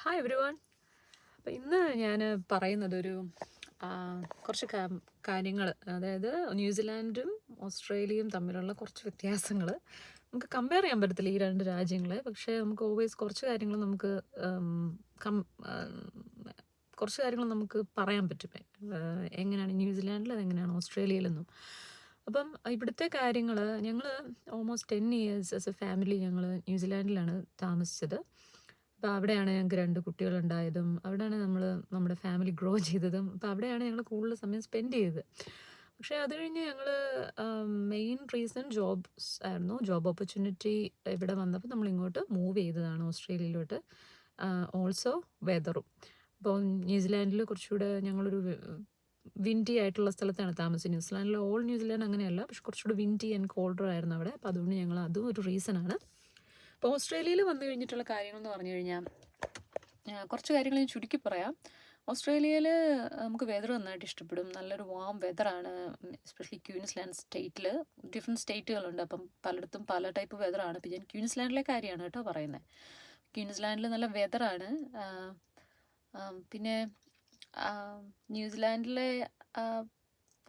Hi every one. അപ്പം ഇന്ന് ഞാൻ പറയുന്നതൊരു കുറച്ച് കാര്യങ്ങൾ, അതായത് ന്യൂസിലാൻഡും ഓസ്ട്രേലിയയും തമ്മിലുള്ള കുറച്ച് വ്യത്യാസങ്ങൾ നമുക്ക് കമ്പയർ ചെയ്യാൻ പറ്റത്തില്ല ഈ രണ്ട് രാജ്യങ്ങളെ. പക്ഷേ നമുക്ക് ഓൾവേസ് കുറച്ച് കാര്യങ്ങൾ നമുക്ക് കുറച്ച് കാര്യങ്ങൾ നമുക്ക് പറയാൻ പറ്റും, എങ്ങനെയാണ് ന്യൂസിലാൻഡിൽ അതെങ്ങനെയാണ് ഓസ്ട്രേലിയയിലെന്നും. അപ്പം ഇവിടുത്തെ കാര്യങ്ങൾ, ഞങ്ങൾ almost 10 years as A family ഞങ്ങൾ ന്യൂസിലാൻഡിലാണ് താമസിച്ചത്. അപ്പോൾ അവിടെയാണ് ഞങ്ങൾക്ക് 2 കുട്ടികളുണ്ടായതും, അവിടെയാണ് നമ്മുടെ ഫാമിലി ഗ്രോ ചെയ്തതും. അപ്പോൾ അവിടെയാണ് ഞങ്ങൾ കൂടുതൽ സമയം സ്പെൻഡ് ചെയ്തത്. പക്ഷേ അത് കഴിഞ്ഞ് ഞങ്ങൾ മെയിൻ റീസൺ ജോബ്സ് ആയിരുന്നു. ജോബ് ഓപ്പർച്യൂണിറ്റി ഇവിടെ വന്നപ്പോൾ നമ്മളിങ്ങോട്ട് മൂവ് ചെയ്തതാണ് ഓസ്ട്രേലിയയിലോട്ട്. ഓൾസോ വെതറും. അപ്പോൾ ന്യൂസിലാൻഡിൽ കുറച്ചുകൂടെ ഞങ്ങളൊരു വിൻഡി ആയിട്ടുള്ള സ്ഥലത്താണ് താമസിച്ചത്. ന്യൂസിലാൻഡിൽ ന്യൂസിലാൻഡ് അങ്ങനെയല്ല, പക്ഷെ കുറച്ചുകൂടി വിൻഡി ആൻഡ് കോൾഡർ ആയിരുന്നു അവിടെ. അപ്പോൾ അതുകൊണ്ട് ഞങ്ങൾ അതും ഒരു റീസണാണ്. ഇപ്പോൾ ഓസ്ട്രേലിയയിൽ വന്നു കഴിഞ്ഞിട്ടുള്ള കാര്യങ്ങൾ എന്ന് പറഞ്ഞു കഴിഞ്ഞാൽ കുറച്ച് കാര്യങ്ങൾ ഞാൻ ചുരുക്കി പറയാം. ഓസ്ട്രേലിയയിൽ നമുക്ക് വെതർ നന്നായിട്ട് ഇഷ്ടപ്പെടും. നല്ലൊരു വാം വെതറാണ്. എസ്പെഷ്യലി ക്യൂൻസ്ലാൻഡ് സ്റ്റേറ്റിൽ ഡിഫറെൻറ്റ് സ്റ്റേറ്റുകളുണ്ട്. അപ്പം പലയിടത്തും പല ടൈപ്പ് വെതറാണ്. ഇപ്പം ഞാൻ ക്യൂൻസ്ലാൻഡിലെ കാര്യമാണ് കേട്ടോ പറയുന്നത്. ക്യൂൻസ്ലാൻഡിൽ നല്ല വെതറാണ്. പിന്നെ ന്യൂസിലാൻഡിലെ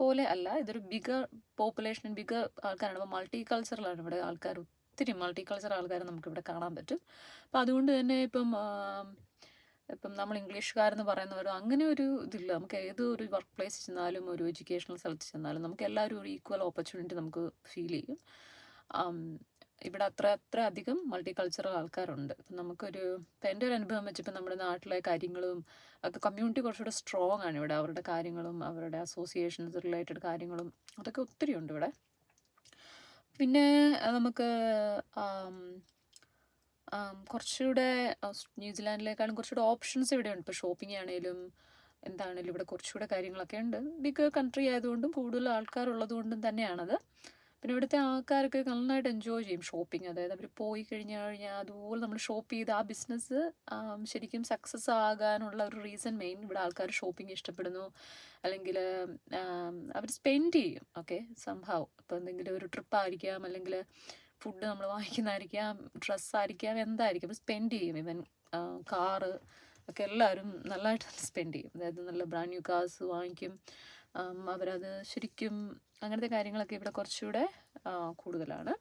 പോലെ അല്ല, ഇതൊരു ബിഗർ പോപ്പുലേഷൻ, ബിഗർ ആൾക്കാരാണ്. അപ്പോൾ മൾട്ടി കൾച്ചറലാണ് ഇവിടെ ആൾക്കാർ. ഒത്തിരി മൾട്ടി കൾച്ചർ ആൾക്കാരെ നമുക്കിവിടെ കാണാൻ പറ്റും. അപ്പോൾ അതുകൊണ്ട് തന്നെ ഇപ്പം നമ്മൾ ഇംഗ്ലീഷുകാരെന്ന് പറയുന്നവരോ അങ്ങനെ ഒരു ഇതില്ല. നമുക്ക് ഏത് ഒരു വർക്ക് പ്ലേസിൽ ചെന്നാലും ഒരു എഡ്യൂക്കേഷണൽ സ്ഥലത്ത് ചെന്നാലും നമുക്ക് എല്ലാവരും ഒരു ഈക്വൽ ഓപ്പർച്യൂണിറ്റി നമുക്ക് ഫീൽ ചെയ്യും. ഇവിടെ അത്ര അധികം മൾട്ടി കൾച്ചറൽ ആൾക്കാരുണ്ട്. ഇപ്പം നമുക്കൊരു ഇപ്പം എൻ്റെ ഒരു അനുഭവം വെച്ചിപ്പോൾ നമ്മുടെ നാട്ടിലെ കാര്യങ്ങളും ഒക്കെ കമ്മ്യൂണിറ്റി കുറച്ചുകൂടെ സ്ട്രോങ് ആണ് ഇവിടെ. അവരുടെ കാര്യങ്ങളും അവരുടെ അസോസിയേഷൻസ് റിലേറ്റഡ് കാര്യങ്ങളും അതൊക്കെ ഒത്തിരി ഉണ്ട് ഇവിടെ. പിന്നെ നമുക്ക് കുറച്ചുകൂടെ ന്യൂസിലാൻഡിലേക്കാളും കുറച്ചുകൂടെ ഓപ്ഷൻസ് ഇവിടെയുണ്ട്. ഇപ്പോൾ ഷോപ്പിംഗ് ആണെങ്കിലും എന്താണെങ്കിലും ഇവിടെ കുറച്ചുകൂടെ കാര്യങ്ങളൊക്കെ ഉണ്ട്. ബിഗ് കൺട്രി ആയതുകൊണ്ടും കൂടുതൽ ആൾക്കാരുള്ളത് കൊണ്ടും തന്നെയാണത്. പിന്നെ ഇവിടുത്തെ ആൾക്കാരൊക്കെ നന്നായിട്ട് എൻജോയ് ചെയ്യും ഷോപ്പിംഗ്. അതായത് അവർ പോയി കഴിഞ്ഞാൽ അതുപോലെ നമ്മൾ ഷോപ്പ് ചെയ്ത് ആ ബിസിനസ് ശരിക്കും സക്സസ് ആകാനുള്ള ഒരു റീസൺ മെയിൻ ഇവിടെ ആൾക്കാർ ഷോപ്പിംഗ് ഇഷ്ടപ്പെടുന്നു. അല്ലെങ്കിൽ അവർ സ്പെൻഡ് ചെയ്യും. ഓക്കെ, സംഭവം ഇപ്പോൾ എന്തെങ്കിലും ഒരു ട്രിപ്പായിരിക്കാം, അല്ലെങ്കിൽ ഫുഡ് നമ്മൾ വാങ്ങിക്കുന്നതായിരിക്കാം, ഡ്രസ്സായിരിക്കാം, എന്തായിരിക്കും, അപ്പോൾ സ്പെൻഡ് ചെയ്യും. ഇവൻ കാറ് ഒക്കെ എല്ലാവരും നല്ലതായിട്ട് സ്പെൻഡ് ചെയ്യും. അതായത് നല്ല ബ്രാൻഡ് ന്യൂ കാർസ് വാങ്ങിക്കും. അവരത് ശരിക്കും അങ്ങനത്തെ കാര്യങ്ങളൊക്കെ ഇവിടെ കുറച്ചുകൂടെ കൂടുതലാണ്.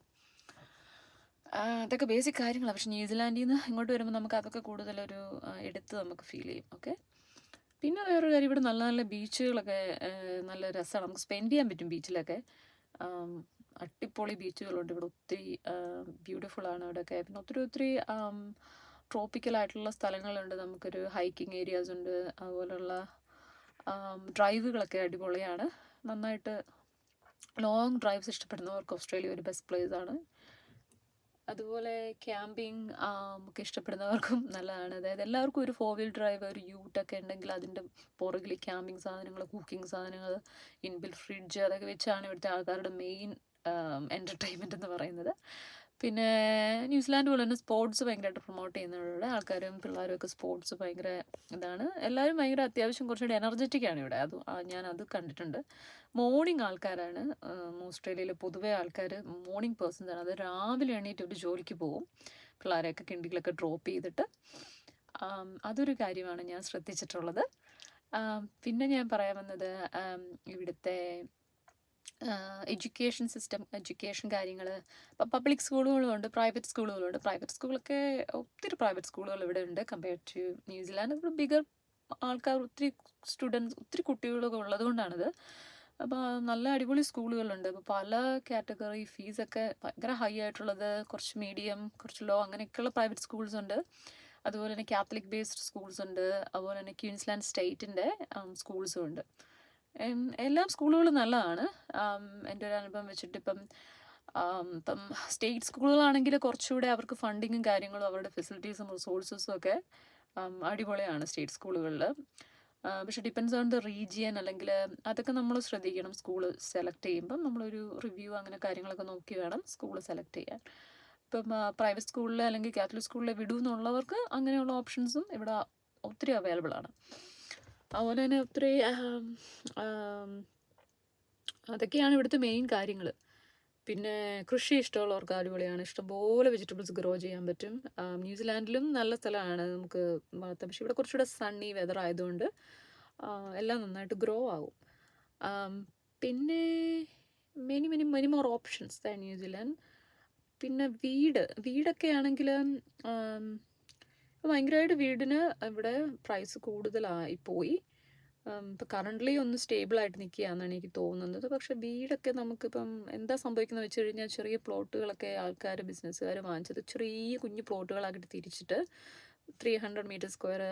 അതൊക്കെ ബേസിക് കാര്യങ്ങളാണ്. പക്ഷേ ന്യൂസിലാൻഡിൽ നിന്ന് ഇങ്ങോട്ട് വരുമ്പോൾ നമുക്ക് അതൊക്കെ കൂടുതലൊരു എടുത്ത് നമുക്ക് ഫീൽ ചെയ്യും. ഓക്കെ, പിന്നെ വേറൊരു കാര്യം, ഇവിടെ നല്ല നല്ല ബീച്ചുകളൊക്കെ നല്ല രസമാണ്. നമുക്ക് സ്പെൻഡ് ചെയ്യാൻ പറ്റും ബീച്ചിലൊക്കെ. അടിപൊളി ബീച്ചുകളുണ്ട് ഇവിടെ, ഒത്തിരി ബ്യൂട്ടിഫുള്ളാണ് ഇവിടെയൊക്കെ. പിന്നെ ഒത്തിരി ട്രോപ്പിക്കലായിട്ടുള്ള സ്ഥലങ്ങളുണ്ട്. നമുക്കൊരു ഹൈക്കിംഗ് ഏരിയാസ് ഉണ്ട്. അതുപോലുള്ള ഡ്രൈവുകളൊക്കെ അടിപൊളിയാണ്. നന്നായിട്ട് ലോങ് ഡ്രൈവ്സ് ഇഷ്ടപ്പെടുന്നവർക്ക് ഓസ്ട്രേലിയ ഒരു ബെസ്റ്റ് പ്ലേസ് ആണ്. അതുപോലെ ക്യാമ്പിങ് ഒക്കെ ഇഷ്ടപ്പെടുന്നവർക്കും നല്ലതാണ്. അതായത് എല്ലാവർക്കും ഒരു 4 വീൽ ഡ്രൈവ്, ഒരു യൂട്ടൊക്കെ ഉണ്ടെങ്കിൽ അതിൻ്റെ പുറകിൽ ക്യാമ്പിങ് സാധനങ്ങൾ, കുക്കിംഗ് സാധനങ്ങൾ, ഇൻബിൽറ്റ് ഫ്രിഡ്ജ്, അതൊക്കെ വെച്ചാണ് ഇവിടുത്തെ ആൾക്കാരുടെ മെയിൻ എൻ്റർടൈൻമെൻറ്റ് എന്ന് പറയുന്നത്. പിന്നെ ന്യൂസിലാൻഡ് പോലെ തന്നെ സ്പോർട്സ് ഭയങ്കരമായിട്ട് പ്രൊമോട്ട് ചെയ്യുന്നവരുടെ ആൾക്കാരും പിള്ളേരും ഒക്കെ സ്പോർട്സ് ഭയങ്കര ഇതാണ്. എല്ലാവരും ഭയങ്കര അത്യാവശ്യം കുറച്ചുകൂടി എനർജറ്റിക്കാണ് ഇവിടെ. ഞാനത് കണ്ടിട്ടുണ്ട്. മോർണിംഗ് ആൾക്കാരാണ് ഓസ്ട്രേലിയയിൽ പൊതുവേ ആൾക്കാർ മോർണിംഗ് പേഴ്സൺസ് ആണ്. അത് രാവിലെ എണീറ്റ് ഒരു ജോലിക്ക് പോകും, പിള്ളേരെയൊക്കെ കിണ്ടിയിലൊക്കെ ഡ്രോപ്പ് ചെയ്തിട്ട്. അതൊരു കാര്യമാണ് ഞാൻ ശ്രദ്ധിച്ചിട്ടുള്ളത്. പിന്നെ ഞാൻ പറയാൻ വന്നത് ഇവിടുത്തെ എഡ്യൂക്കേഷൻ സിസ്റ്റം, എഡ്യൂക്കേഷൻ കാര്യങ്ങൾ. ഇപ്പം പബ്ലിക് സ്കൂളുകളുമുണ്ട്, പ്രൈവറ്റ് സ്കൂളുകളുണ്ട്. പ്രൈവറ്റ് സ്കൂളൊക്കെ ഒത്തിരി പ്രൈവറ്റ് സ്കൂളുകൾ ഇവിടെ ഉണ്ട് കമ്പയർഡ് ടു ന്യൂസിലാൻഡ്. ഇവിടെ ബിഗർ ആൾക്കാർ, ഒത്തിരി സ്റ്റുഡൻസ്, ഒത്തിരി കുട്ടികളൊക്കെ ഉള്ളത് കൊണ്ടാണിത്. അപ്പോൾ നല്ല അടിപൊളി സ്കൂളുകളുണ്ട്. അപ്പോൾ പല കാറ്റഗറി ഫീസൊക്കെ ഭയങ്കര ഹൈ ആയിട്ടുള്ളത്, കുറച്ച് മീഡിയം, കുറച്ച് ലോ, അങ്ങനെയൊക്കെയുള്ള പ്രൈവറ്റ് സ്കൂൾസ് ഉണ്ട്. അതുപോലെ തന്നെ കാത്തലിക് ബേസ്ഡ് സ്കൂൾസ് ഉണ്ട്. അതുപോലെ തന്നെ ക്വീൻസ്ലാൻഡ് സ്റ്റേറ്റിൻ്റെ സ്കൂൾസും ഉണ്ട്. എല്ലാം സ്കൂളുകളും നല്ലതാണ്. എൻ്റെ ഒരു അനുഭവം വെച്ചിട്ട് ഇപ്പം സ്റ്റേറ്റ് സ്കൂളുകളാണെങ്കിൽ കുറച്ചുകൂടെ അവർക്ക് ഫണ്ടിങ്ങും കാര്യങ്ങളും അവരുടെ ഫെസിലിറ്റീസും റിസോഴ്സസും ഒക്കെ അടിപൊളിയാണ് സ്റ്റേറ്റ് സ്കൂളുകളിൽ. പക്ഷെ ഡിപ്പെൻസ് ഓൺ ദ റീജിയൻ, അല്ലെങ്കിൽ അതൊക്കെ നമ്മൾ ശ്രദ്ധിക്കണം. സ്കൂള് സെലക്ട് ചെയ്യുമ്പം നമ്മളൊരു റിവ്യൂ അങ്ങനെ കാര്യങ്ങളൊക്കെ നോക്കി വേണം സ്കൂൾ സെലക്ട് ചെയ്യാൻ. ഇപ്പം പ്രൈവറ്റ് സ്കൂളിൽ അല്ലെങ്കിൽ കാത്തലിക് സ്കൂളിൽ വിടുമെന്നുള്ളവർക്ക് അങ്ങനെയുള്ള ഓപ്ഷൻസും ഇവിടെ ഒത്തിരി അവൈലബിൾ ആണ്. അതുപോലെ തന്നെ ഒത്തിരി അതൊക്കെയാണ് ഇവിടുത്തെ മെയിൻ കാര്യങ്ങൾ. പിന്നെ കൃഷി ഇഷ്ടമുള്ളവർക്ക് അടിപൊളിയാണ്. ഇഷ്ടംപോലെ വെജിറ്റബിൾസ് ഗ്രോ ചെയ്യാൻ പറ്റും. ന്യൂസിലാൻഡിലും നല്ല സ്ഥലമാണ് നമുക്ക് വളർത്താൻ. പക്ഷേ ഇവിടെ കുറച്ചുകൂടെ സണ്ണി വെതർ ആയതുകൊണ്ട് എല്ലാം നന്നായിട്ട് ഗ്രോ ആവും. ആം, പിന്നെ many more options than New Zealand. പിന്നെ വീടൊക്കെ ആണെങ്കിൽ ഭയങ്കരമായിട്ട് വീടിന് ഇവിടെ പ്രൈസ് കൂടുതലായിപ്പോയി. ഇപ്പം കറൻ്റ്ലി ഒന്ന് സ്റ്റേബിളായിട്ട് നിൽക്കുകയാണെന്നാണ് എനിക്ക് തോന്നുന്നത്. പക്ഷേ വീടൊക്കെ നമുക്കിപ്പം എന്താ സംഭവിക്കുന്നത് വെച്ച് കഴിഞ്ഞാൽ ചെറിയ പ്ലോട്ടുകളൊക്കെ ബിസിനസ്സുകാർ വാങ്ങിച്ചത് ചെറിയ കുഞ്ഞു പ്ലോട്ടുകളാക്കിയിട്ട് തിരിച്ചിട്ട് 300 മീറ്റർ സ്ക്വയർ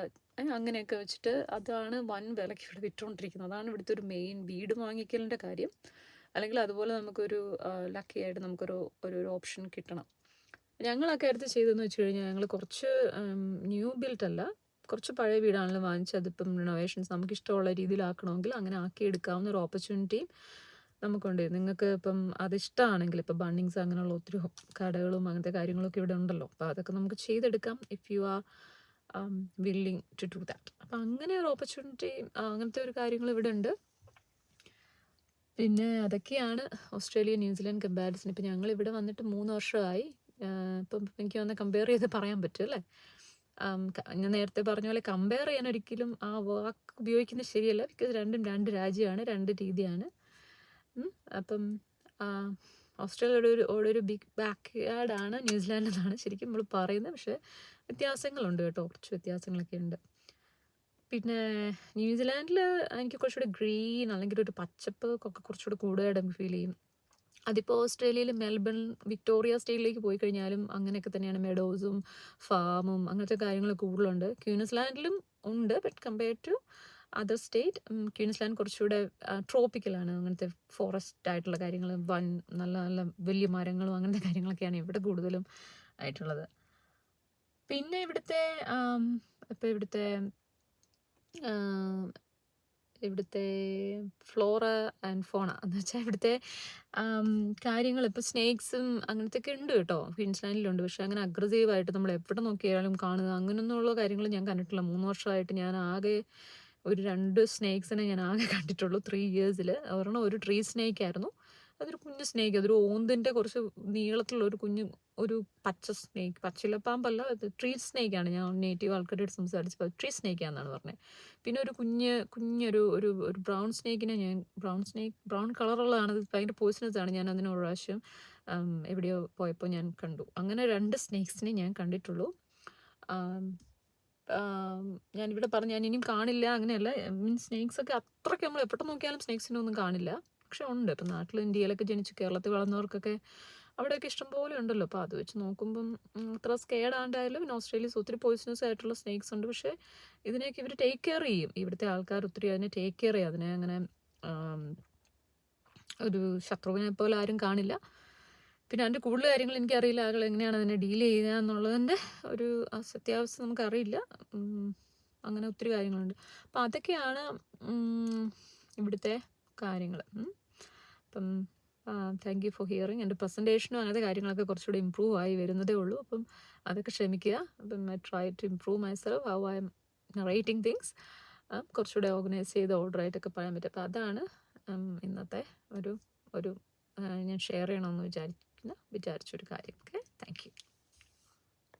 അങ്ങനെയൊക്കെ വെച്ചിട്ട് അതാണ് വൻ വിലയ്ക്ക് ഇവിടെ വിറ്റുകൊണ്ടിരിക്കുന്നത്. അതാണ് ഇവിടുത്തെ ഒരു മെയിൻ വീട് വാങ്ങിക്കലിൻ്റെ കാര്യം. അല്ലെങ്കിൽ അതുപോലെ നമുക്കൊരു ലക്കി ആയിട്ട് നമുക്കൊരു ഒരു ഓപ്ഷൻ കിട്ടണം. ഞങ്ങളൊക്കെ അടുത്ത് ചെയ്തതെന്ന് വെച്ച് കഴിഞ്ഞാൽ ഞങ്ങൾ കുറച്ച് ന്യൂ ബിൽറ്റ് അല്ല, കുറച്ച് പഴയ വീടാണല്ലോ വാങ്ങിച്ചത്. അതിപ്പം റിനോവേഷൻസ് നമുക്കിഷ്ടമുള്ള രീതിയിലാക്കണമെങ്കിൽ അങ്ങനെ ആക്കിയെടുക്കാവുന്ന ഒരു ഓപ്പർച്യൂണിറ്റിയും നമുക്കുണ്ട്. നിങ്ങൾക്ക് ഇപ്പം അതിഷ്ടമാണെങ്കിൽ ഇപ്പോൾ ബണ്ണിങ്സ് അങ്ങനെയുള്ള ഒത്തിരി കടകളും അങ്ങനത്തെ കാര്യങ്ങളൊക്കെ ഇവിടെ ഉണ്ടല്ലോ. അപ്പോൾ അതൊക്കെ നമുക്ക് ചെയ്തെടുക്കാം if you are willing to do that. അപ്പം അങ്ങനെ ഒരു ഓപ്പർച്യൂണിറ്റി അങ്ങനത്തെ ഒരു കാര്യങ്ങൾ ഇവിടെ ഉണ്ട്. പിന്നെ അതൊക്കെയാണ് ഓസ്ട്രേലിയ ന്യൂസിലാൻഡ് കമ്പാരിസൺ. ഇപ്പം ഞങ്ങൾ ഇവിടെ വന്നിട്ട് 3 വർഷമായി. ഇപ്പം എനിക്ക് വന്ന് കമ്പയർ ചെയ്ത് പറയാൻ പറ്റും അല്ലേ. ഞാൻ നേരത്തെ പറഞ്ഞ പോലെ കമ്പയർ ചെയ്യാൻ ഒരിക്കലും ആ വാക്ക് ഉപയോഗിക്കുന്നത് ശരിയല്ല. ബിക്കോസ് രണ്ടും 2 രാജ്യമാണ്, 2 രീതിയാണ്. അപ്പം ഓസ്ട്രേലിയയുടെ ഒരു ബിഗ് ബാക്ക് യാർഡാണ് ന്യൂസിലാൻഡ് എന്നാണ് ശരിക്കും നമ്മൾ പറയുന്നത്. പക്ഷേ വ്യത്യാസങ്ങളുണ്ട് കേട്ടോ, കുറച്ച് വ്യത്യാസങ്ങളൊക്കെ ഉണ്ട്. പിന്നെ ന്യൂസിലാൻഡിൽ എനിക്ക് കുറച്ചുകൂടി ഗ്രീൻ അല്ലെങ്കിൽ ഒരു പച്ചപ്പ് ഒക്കെ കുറച്ചുകൂടി കൂടുതലായിട്ട് ഫീൽ ചെയ്യും. അതിപ്പോൾ ഓസ്ട്രേലിയയിൽ മെൽബൺ, വിക്ടോറിയ സ്റ്റേറ്റിലേക്ക് പോയി കഴിഞ്ഞാലും അങ്ങനെയൊക്കെ തന്നെയാണ്. മെഡോസും ഫാമും അങ്ങനത്തെ കാര്യങ്ങൾ കൂടുതലുണ്ട്. ക്വീൻസ്ലാൻഡിലും ഉണ്ട്, but compared to other state Queensland കുറച്ചുകൂടെ ട്രോപ്പിക്കലാണ്. അങ്ങനത്തെ ഫോറസ്റ്റ് ആയിട്ടുള്ള കാര്യങ്ങൾ, നല്ല നല്ല വലിയ മരങ്ങളും അങ്ങനത്തെ കാര്യങ്ങളൊക്കെയാണ് ഇവിടെ കൂടുതലും ആയിട്ടുള്ളത്. പിന്നെ ഇവിടുത്തെ ഇപ്പോൾ ഇവിടുത്തെ ഫ്ലോറ ആൻഡ് ഫോണ എന്ന് വെച്ചാൽ ഇവിടുത്തെ കാര്യങ്ങൾ ഇപ്പോൾ സ്നേക്സും അങ്ങനത്തെയൊക്കെ ഉണ്ട് കേട്ടോ, ക്വീൻസ്ലാൻഡിലുണ്ട്. പക്ഷേ അങ്ങനെ അഗ്രസീവായിട്ട് നമ്മൾ എവിടെ നോക്കിയാലും കാണുക അങ്ങനെയൊന്നുള്ള കാര്യങ്ങൾ ഞാൻ കണ്ടിട്ടില്ല. 3 വർഷമായിട്ട് ഞാൻ ആകെ ഒരു 2 സ്നേക്സിനെ ഞാൻ ആകെ കണ്ടിട്ടുള്ളൂ 3 ഇയേഴ്സിൽ. ഒരെണ്ണം ഒരു ട്രീ സ്നേക്ക് ആയിരുന്നു. അതൊരു കുഞ്ഞു സ്നേക്ക്, അതൊരു ഓന്തിൻ്റെ കുറച്ച് നീളത്തിലുള്ള ഒരു പച്ച സ്നേക്ക്, പച്ചിലപ്പാമ്പല്ല, അത് ട്രീ സ്നേക്കാണ്. ഞാൻ നേറ്റീവ് ആൾക്കാരോട് സംസാരിച്ചപ്പോൾ ട്രീ സ്നേക്കാണെന്നാണ് പറഞ്ഞത്. പിന്നെ ഒരു കുഞ്ഞൊരു ഒരു ഒരു ബ്രൗൺ സ്നേക്കിനെ ബ്രൗൺ കളറുള്ളതാണ്, അത് ഭയങ്കര പോയ്സണസ് ആണ്. ഞാൻ അതിന് ഒരു പ്രാവശ്യം എവിടെയോ പോയപ്പോൾ ഞാൻ കണ്ടു. അങ്ങനെ 2 സ്നേക്സിനെ ഞാൻ കണ്ടിട്ടുള്ളൂ. ഞാനിവിടെ പറഞ്ഞു ഞാൻ ഇനിയും കാണില്ല അങ്ങനെയല്ല. മീൻസ് സ്നേക്സൊക്കെ അത്രയ്ക്ക് നമ്മൾ എവിടെ നോക്കിയാലും സ്നേക്സിനൊന്നും കാണില്ല. പക്ഷെ ഉണ്ട്. ഇപ്പം നാട്ടിൽ ഇന്ത്യയിലൊക്കെ ജനിച്ച് കേരളത്തിൽ വളർന്നവർക്കൊക്കെ അവിടെയൊക്കെ ഇഷ്ടംപോലെ ഉണ്ടല്ലോ. അപ്പോൾ അത് വെച്ച് നോക്കുമ്പം അത്ര സ്കെയർഡ് ആണ്ടായാലും പിന്നെ ഓസ്ട്രേലിയയിൽ ഒത്തിരി പോയ്സണസ് ആയിട്ടുള്ള സ്നേക്സ് ഉണ്ട്. പക്ഷേ ഇതിനെയൊക്കെ ഇവർ ടേക്ക് കെയർ ചെയ്യും. ഇവിടുത്തെ ആൾക്കാർ ഒത്തിരി അതിനെ ടേക്ക് കെയർ ചെയ്യും. അതിനെ അങ്ങനെ ഒരു ശത്രുവിനെ പോലെ ആരും കാണില്ല. പിന്നെ അതിൻ്റെ കൂടുതൽ കാര്യങ്ങൾ എനിക്കറിയില്ല, ആളുകൾ എങ്ങനെയാണ് അതിനെ ഡീൽ ചെയ്യുക എന്നുള്ളതിൻ്റെ ഒരു സത്യാവസ്ഥ നമുക്കറിയില്ല. അങ്ങനെ ഒത്തിരി കാര്യങ്ങളുണ്ട്. അപ്പം അതൊക്കെയാണ് ഇവിടുത്തെ കാര്യങ്ങൾ. അപ്പം താങ്ക് യു ഫോർ ഹിയറിങ്. എൻ്റെ പ്രസൻറ്റേഷനും അങ്ങനത്തെ കാര്യങ്ങളൊക്കെ കുറച്ചുകൂടി ഇമ്പ്രൂവ് ആയി വരുന്നതേ ഉള്ളൂ. അപ്പം അതൊക്കെ ക്ഷമിക്കുക. അപ്പം I try to improve myself, how I am narrating things. കുറച്ചുകൂടെ ഓർഗനൈസ് ചെയ്ത് ഓർഡറായിട്ടൊക്കെ പറയാൻ പറ്റും. അപ്പോൾ അതാണ് ഇന്നത്തെ ഒരു ഞാൻ ഷെയർ ചെയ്യണമെന്ന് വിചാരിച്ചൊരു കാര്യം. Okay, thank you.